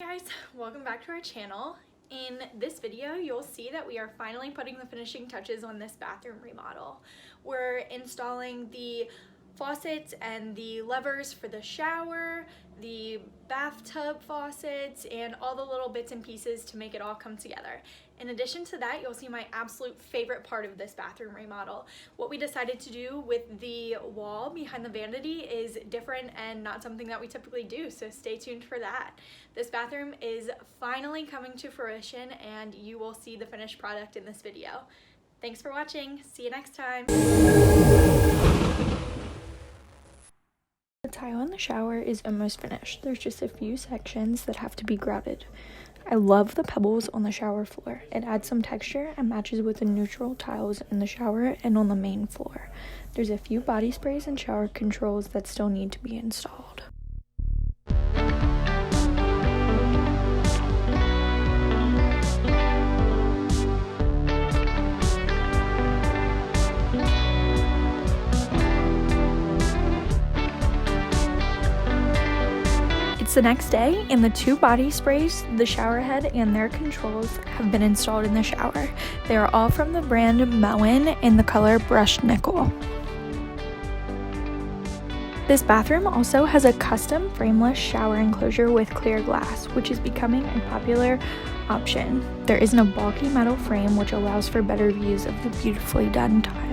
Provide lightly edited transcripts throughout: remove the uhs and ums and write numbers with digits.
Hey guys, welcome back to our channel. In this video, you'll see that we are finally putting the finishing touches on this bathroom remodel. We're installing the faucets and the levers for the shower, the bathtub faucets, and all the little bits and pieces to make it all come together. In addition to that, you'll see my absolute favorite part of this bathroom remodel. What we decided to do with the wall behind the vanity is different and not something that we typically do, so stay tuned for that. This bathroom is finally coming to fruition and you will see the finished product in this video. Thanks for watching. See you next time. The tile in the shower is almost finished. There's just a few sections that have to be grouted. I love the pebbles on the shower floor. It adds some texture and matches with the neutral tiles in the shower and on the main floor. There's a few body sprays and shower controls that still need to be installed. It's the next day, and the two body sprays, the shower head, and their controls have been installed in the shower. They are all from the brand Moen in the color Brushed Nickel. This bathroom also has a custom frameless shower enclosure with clear glass, which is becoming a popular option. There isn't a bulky metal frame, which allows for better views of the beautifully done tile.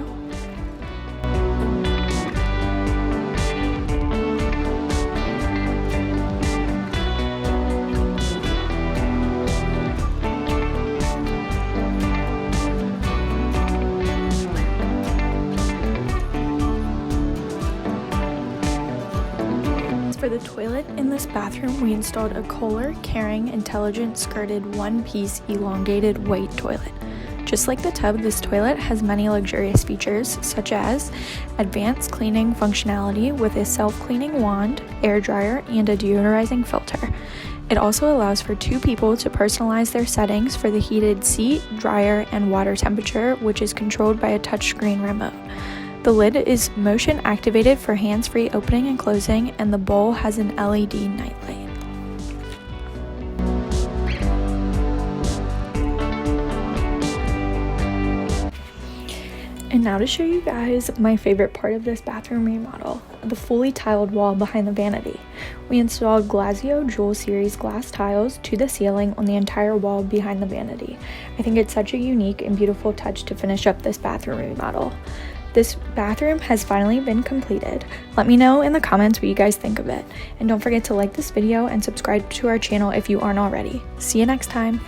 For the toilet in this bathroom, we installed a Kohler Caring Intelligent Skirted one-piece elongated white toilet. Just like the tub, this toilet has many luxurious features such as advanced cleaning functionality with a self-cleaning wand, air dryer, and a deodorizing filter. It also allows for two people to personalize their settings for the heated seat, dryer, and water temperature, which is controlled by a touchscreen remote. The lid is motion activated for hands-free opening and closing, and the bowl has an LED nightlight. And now to show you guys my favorite part of this bathroom remodel, the fully tiled wall behind the vanity. We installed Glazio Jewel Series glass tiles to the ceiling on the entire wall behind the vanity. I think it's such a unique and beautiful touch to finish up this bathroom remodel. This bathroom has finally been completed. Let me know in the comments what you guys think of it. And don't forget to like this video and subscribe to our channel if you aren't already. See you next time.